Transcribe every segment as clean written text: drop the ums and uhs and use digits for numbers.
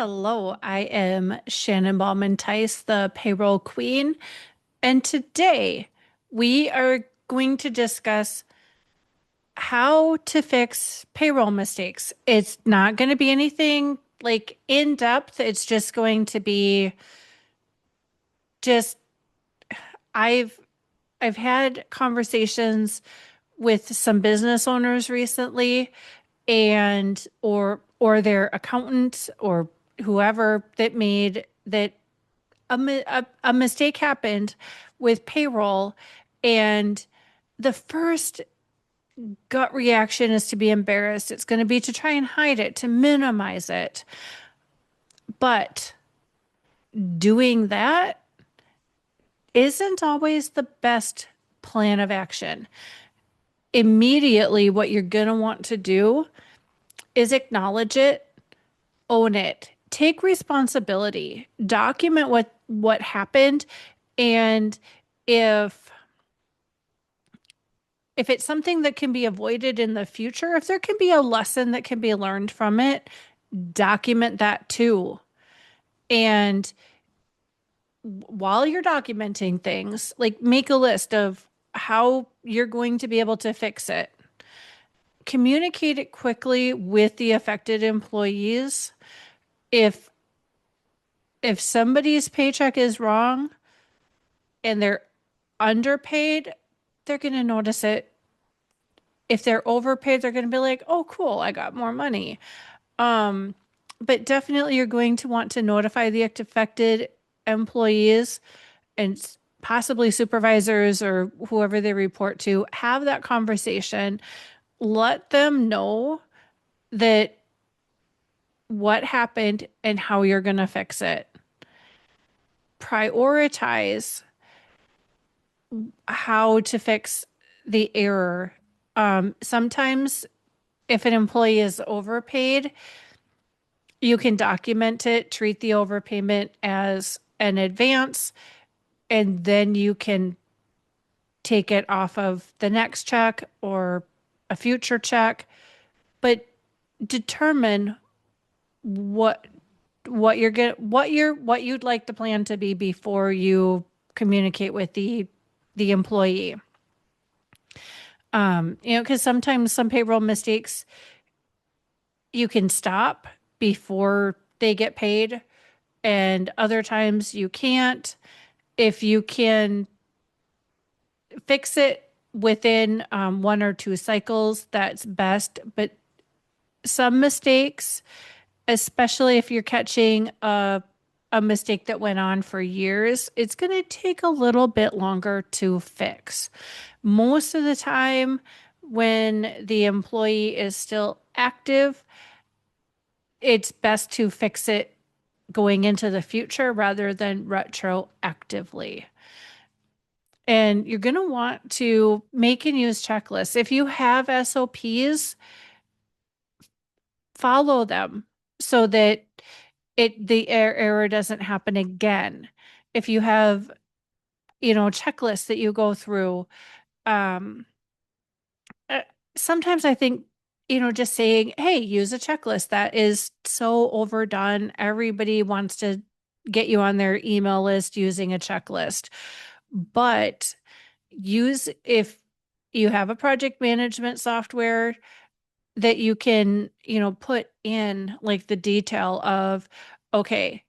Hello, I am Shannon Ballman Theis, the Payroll Queen, and today we are going to discuss how to fix payroll mistakes. It's not going to be anything like in depth, it's just going to be just I've I've had conversations with some business owners recently and or their accountant or whoever that made that a mistake happened with payroll, and the first gut reaction is to be embarrassed. It's going to be to try and hide it, to minimize it. But doing that isn't always the best plan of action. Immediately, what you're going to want to do is acknowledge it, own it, take responsibility, document what happened, and if if it's something that can be avoided in the future, if there can be a lesson that can be learned from it, document that too. And while you're documenting things, like make a list of how you're going to be able to fix it. Communicate it quickly with the affected employees. If if somebody's paycheck is wrong and they're underpaid, they're going to notice it. If they're overpaid, they're going to be like, "Oh, cool, I got more money." Um, but definitely you're going to want to notify the affected employees and possibly supervisors or whoever they report to. Have that conversation. Let them know that what happened and how you're going to fix it. Prioritize how to fix the error. Sometimes if an employee is overpaid, you can document it, treat the overpayment as an advance, and then you can take it off of the next check or a future check. But determine what what you'd like the plan to be before you communicate with the employee. Because sometimes some payroll mistakes you can stop before they get paid, and other times you can't. If you can fix it within one or two cycles, that's best. But some mistakes, especially if you're catching a mistake that went on for years, it's going to take a little bit longer to fix. Most of the time, when the employee is still active, it's best to fix it going into the future rather than retroactively. And you're going to want to make and use checklists. If you have SOPs, follow them so that the error doesn't happen again. If you have, checklists that you go through, um, uh, sometimes I think, just saying, hey, use a checklist, that is so overdone. Everybody wants to get you on their email list using a checklist. But if you have a project management software that you can, put in like the detail of, okay,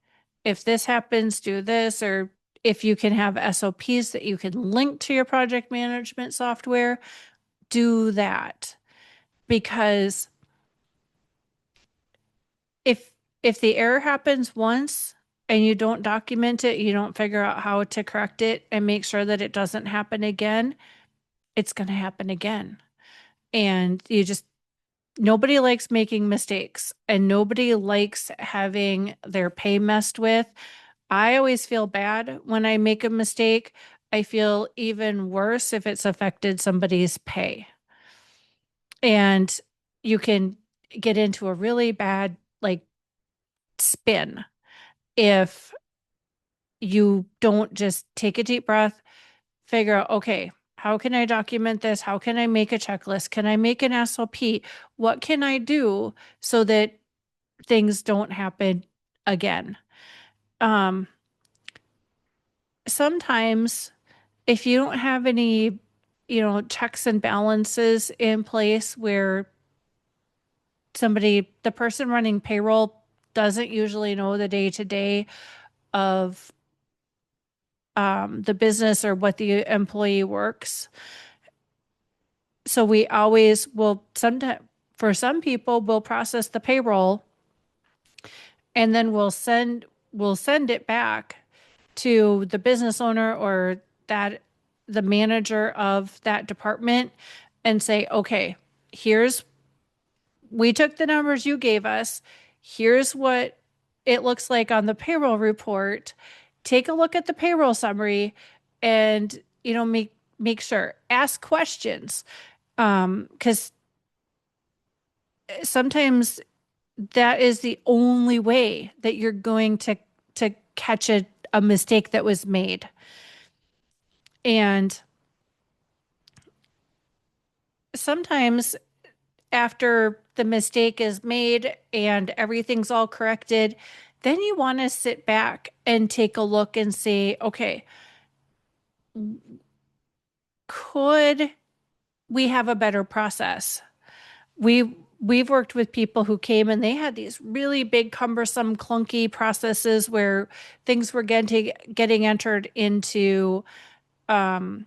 if this happens, do this, or if you can have SOPs that you can link to your project management software, do that. Because if the error happens once and you don't document it, you don't figure out how to correct it and make sure that it doesn't happen again, it's going to happen again. And nobody likes making mistakes and nobody likes having their pay messed with. I always feel bad when I make a mistake. I feel even worse if it's affected somebody's pay. And you can get into a really bad like spin if you don't just take a deep breath, figure out, okay, how can I document this? How can I make a checklist? Can I make an SOP? What can I do so that things don't happen again. Um, Sometimes if you don't have any, checks and balances in place where the person running payroll doesn't usually know the day to day of the business or what the employee works. So we always will sometimes, for some people, we'll process the payroll and then we'll send it back to the business owner or that the manager of that department and say, okay, here's we took the numbers you gave us. Here's what it looks like on the payroll report. Take a look at the payroll summary and, make sure, ask questions. Because sometimes that is the only way that you're going to catch a mistake that was made. And sometimes after the mistake is made and everything's all corrected, then you want to sit back and take a look and say, okay, could we have a better process? We've worked with people who came and they had these really big, cumbersome, clunky processes where things were getting entered into um,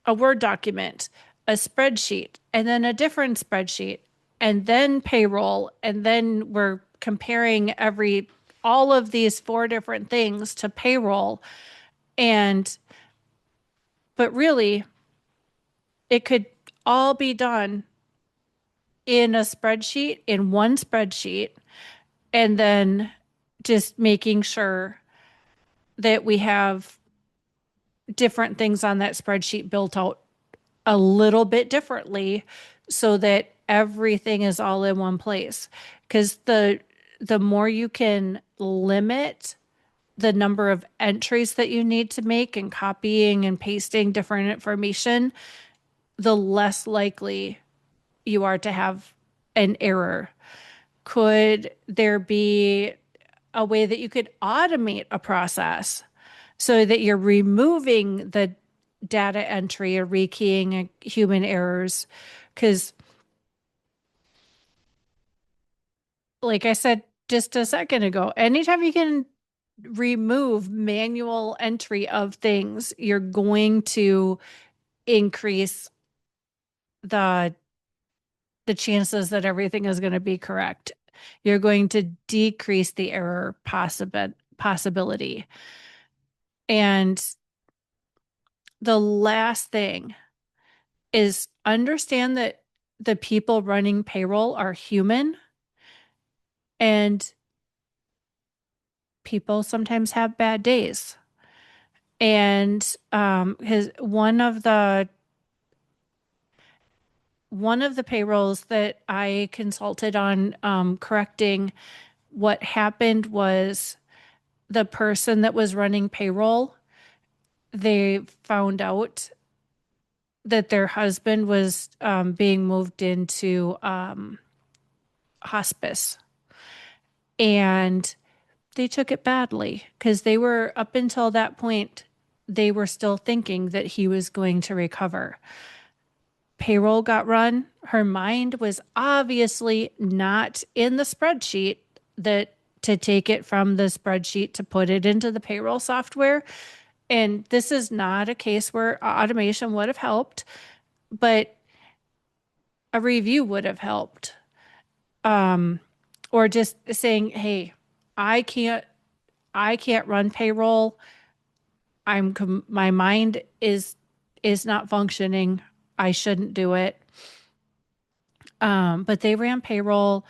a Word document, a spreadsheet, and then a different spreadsheet, and then payroll, and then we're comparing all of these four different things to payroll. And but really, it could all be done in a spreadsheet, in one spreadsheet, and then just making sure that we have different things on that spreadsheet built out a little bit differently so that everything is all in one place. Because the more you can limit the number of entries that you need to make and copying and pasting different information, the less likely you are to have an error. Could there be a way that you could automate a process so that you're removing the data entry or rekeying human errors? Because, like I said just a second ago, anytime you can remove manual entry of things, you're going to increase the the chances that everything is going to be correct. You're going to decrease the error possibility. And the last thing is understand that the people running payroll are human and people sometimes have bad days. And his one of the payrolls that I consulted on correcting, what happened was the person that was running payroll, they found out that their husband was being moved into hospice. And they took it badly because they were, up until that point, they were still thinking that he was going to recover. Payroll got run. Her mind was obviously not in the spreadsheet, that to take it from the spreadsheet to put it into the payroll software. And this is not a case where automation would have helped, but a review would have helped. Um, or just saying, hey, I can't I can't run payroll. My mind is not functioning. I shouldn't do it. But they ran payroll.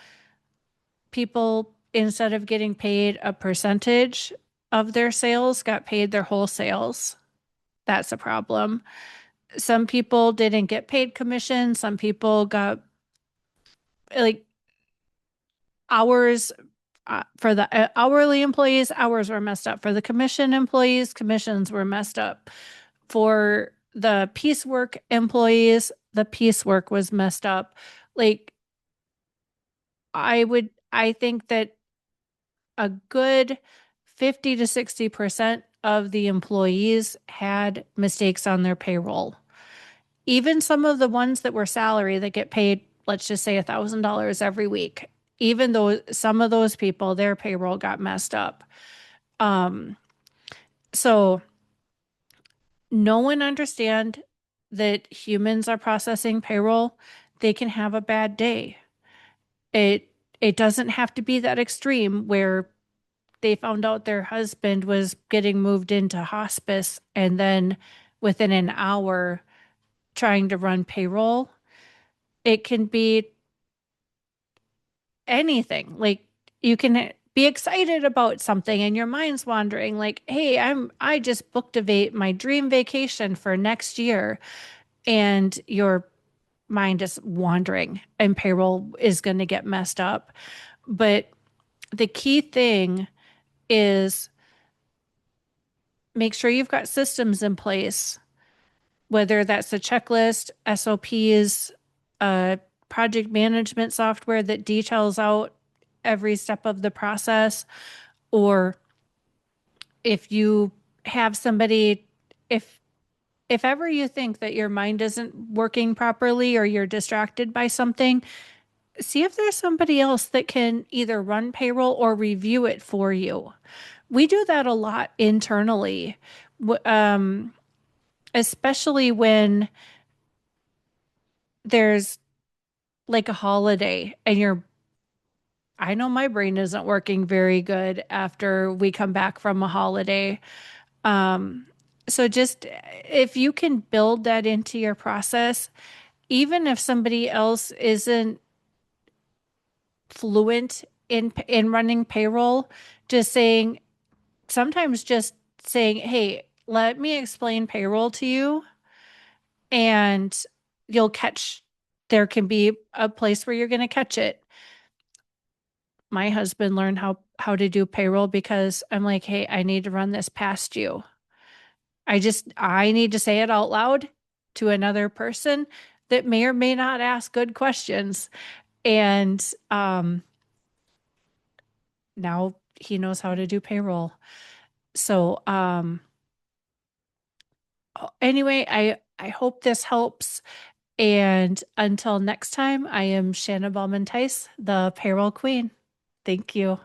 People, instead of getting paid a percentage of their sales, got paid their whole sales. That's a problem. Some people didn't get paid commission. Some people got, like, hours for the hourly employees, hours were messed up. For the commission employees, commissions were messed up. For the piecework employees, the piecework was messed up. Like, I think that a good 50 to 60% of the employees had mistakes on their payroll. Even some of the ones that were salary that get paid, let's just say $1,000 every week, even though some of those people, their payroll got messed up. Um, so no one understand that humans are processing payroll. They can have a bad day. It it doesn't have to be that extreme where they found out their husband was getting moved into hospice and then within an hour trying to run payroll. It can be anything. Like you can be excited about something and your mind's wandering like, "Hey, I just booked my dream vacation for next year." And your mind is wandering and payroll is going to get messed up. But the key thing is make sure you've got systems in place, whether that's a checklist, SOPs, project management software that details out every step of the process, or if you have somebody, if if ever you think that your mind isn't working properly or you're distracted by something, see if there's somebody else that can either run payroll or review it for you. We do that a lot internally, especially when there's like a holiday and I know my brain isn't working very good after we come back from a holiday. Um, so just if you can build that into your process, even if somebody else isn't fluent in running payroll, just saying, sometimes just saying, "Hey, let me explain payroll to you," and you'll catch, there can be a place where you're going to catch it. My husband learned how to do payroll because I'm like, "Hey, I need to run this past you. I need to say it out loud to another person that may or may not ask good questions." And now he knows how to do payroll. So anyway, I hope this helps. And until next time, I am Shannon Ballman Theis, the Payroll Queen. Thank you.